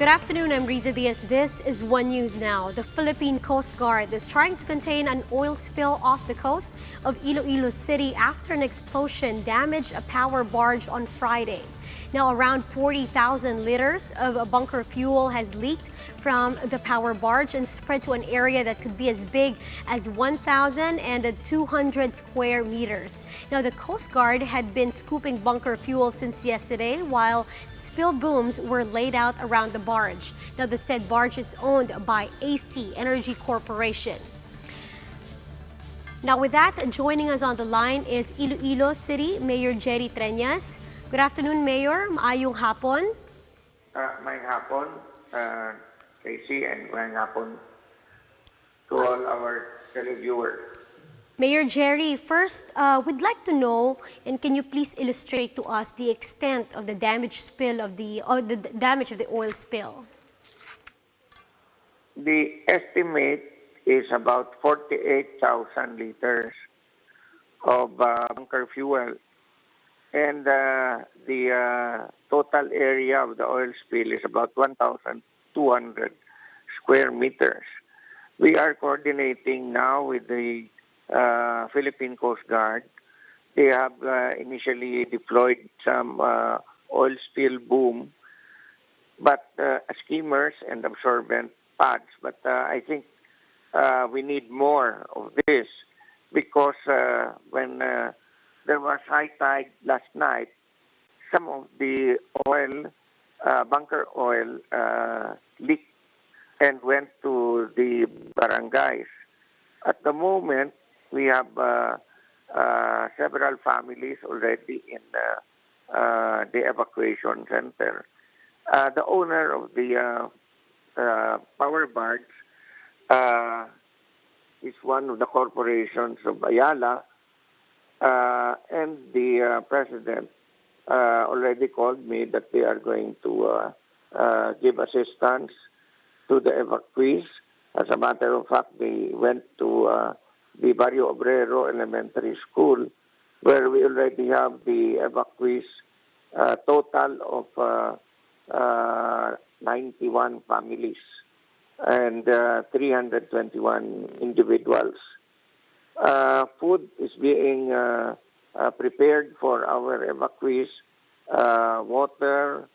Good afternoon, I'm Riza Diaz. This is One News Now. The Philippine Coast Guard is trying to contain an oil spill off the coast of Iloilo City after an explosion damaged a power barge on Friday. Now, around 40,000 liters of bunker fuel has leaked from the power barge and spread to an area that could be as big as 1,200 square meters. Now, the Coast Guard had been scooping bunker fuel since yesterday while spill booms were laid out around the barge. Now, the said barge is owned by AC Energy Corporation. Now, with that, joining us on the line is Iloilo City Mayor Jerry Treñas. Good afternoon, Mayor. Maayong hapon. Maayong hapon, Casey, and maayong hapon to all our televiewers. Mayor Jerry, first, we'd like to know, and can you please illustrate to us the extent of the damage of the damage of the oil spill? The estimate is about 48,000 liters of bunker fuel. And the total area of the oil spill is about 1,200 square meters. We are coordinating now with the Philippine Coast Guard. They have initially deployed some oil spill boom, but skimmers and absorbent pads. But I think we need more of this because when there was high tide last night, some of the oil, bunker oil, leaked and went to the barangays. At the moment, we have several families already in the evacuation center. The owner of the power barge is one of the corporations of Ayala. And the president already called me that they are going to give assistance to the evacuees. As a matter of fact, they went to the Barrio Obrero Elementary School, where we already have the evacuees total of 91 families and 321 individuals. Food is being prepared for our evacuees, water,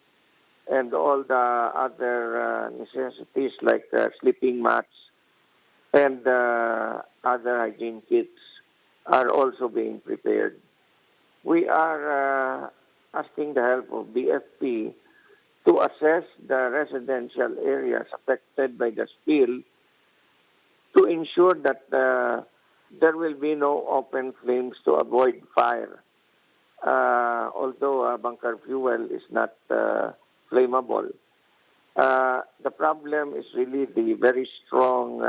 and all the other necessities like sleeping mats and other hygiene kits are also being prepared. We are asking the help of BFP to assess the residential areas affected by the spill to ensure that there will be no open flames to avoid fire. Although bunker fuel is not flammable. The problem is really the very strong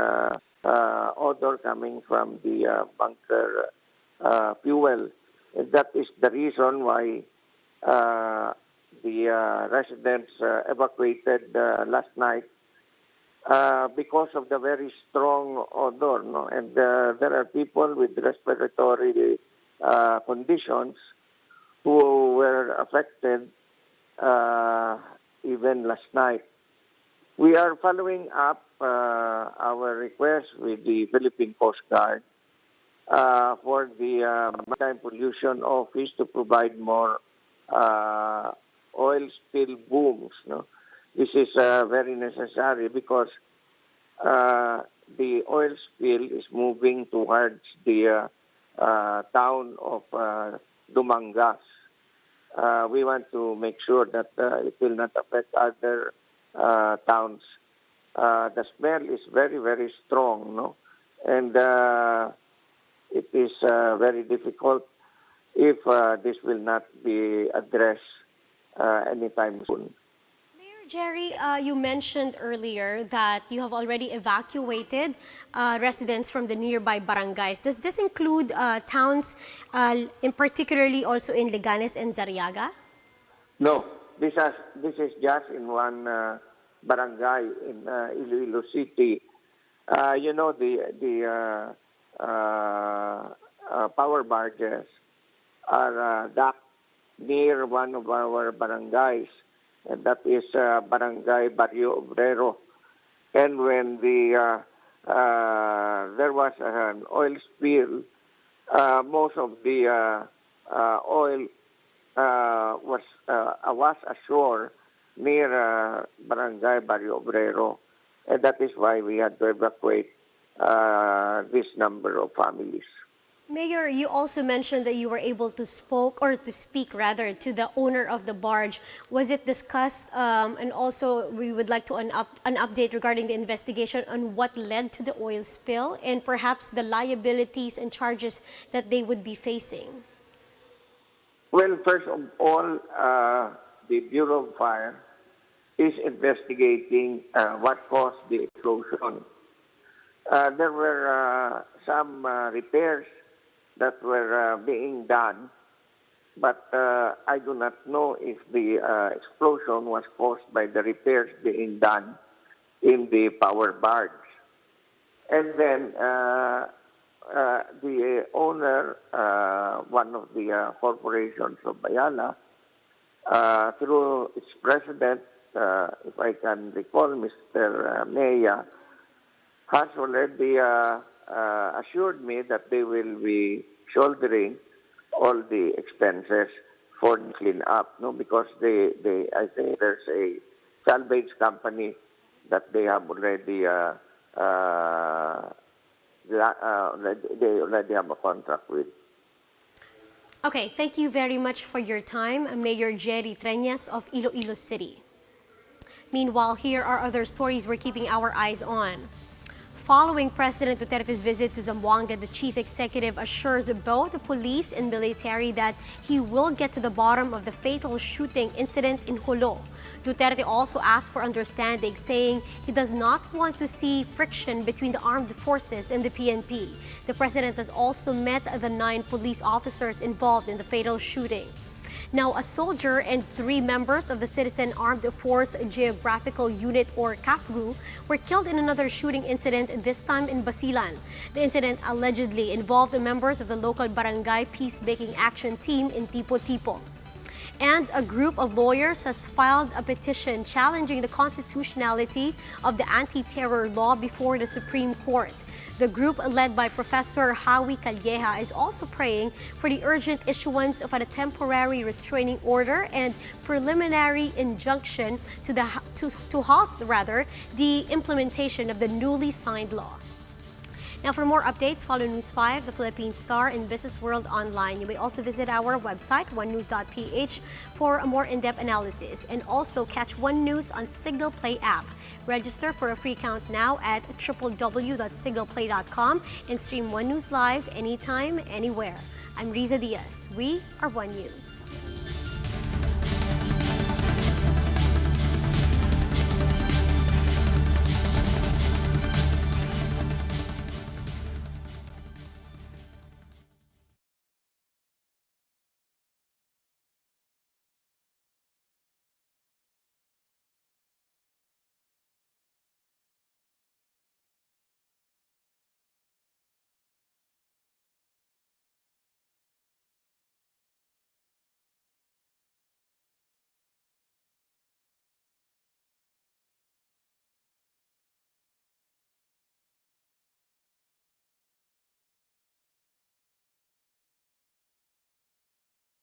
odor coming from the bunker fuel. And that is the reason why the residents evacuated last night. Because of the very strong odor, no? And there are people with respiratory conditions who were affected even last night. We are following up our request with the Philippine Coast Guard for the Maritime Pollution Office to provide more oil spill booms, no? This is very necessary because the oil spill is moving towards the town of Dumangas. We want to make sure that it will not affect other towns. The smell is very, very strong, no? And it is very difficult if this will not be addressed anytime soon. Jerry, you mentioned earlier that you have already evacuated residents from the nearby barangays. Does this include towns, in particularly also in Leganes and Zariaga? No, this is just in one barangay in Iloilo City. You know, the power barges are docked near one of our barangays. and that is Barangay Barrio Obrero. And when there was an oil spill, most of the oil was ashore near Barangay Barrio Obrero, and that is why we had to evacuate this number of families. Mayor, you also mentioned that you were able to speak rather to the owner of the barge. Was it discussed? And also, we would like to an update regarding the investigation on what led to the oil spill and perhaps the liabilities and charges that they would be facing. Well, first of all, the Bureau of Fire is investigating what caused the explosion. There were some repairs that were being done, but I do not know if the explosion was caused by the repairs being done in the power barge. And then the owner, one of the corporations of Bayala, through its president, if I can recall, Mr. Maya, has already assured me that they will be shouldering all the expenses for the cleanup, no? Because I think there's a salvage company that they have already they already have a contract with. Okay, thank you very much for your time, Mayor Jerry Treñas of Iloilo City. Meanwhile, here are other stories we're keeping our eyes on. Following President Duterte's visit to Zamboanga, the chief executive assures both the police and military that he will get to the bottom of the fatal shooting incident in Jolo. Duterte also asked for understanding, saying he does not want to see friction between the armed forces and the PNP. The president has also met the 9 police officers involved in the fatal shooting. Now, a soldier and 3 members of the Citizen Armed Force Geographical Unit, or CAFGU, were killed in another shooting incident, this time in Basilan. The incident allegedly involved the members of the local barangay peacemaking action team in Tipo-Tipo. And a group of lawyers has filed a petition challenging the constitutionality of the Anti-Terror Law before the Supreme Court. The group, led by Professor Howie Calleja, is also praying for the urgent issuance of a temporary restraining order and preliminary injunction to halt the implementation of the newly signed law. Now, for more updates, follow News 5, the Philippine Star, and Business World online. You may also visit our website, onenews.ph, for a more in-depth analysis. And also catch One News on Signal Play app. Register for a free account now at www.signalplay.com and stream One News live anytime, anywhere. I'm Riza Diaz. We are One News.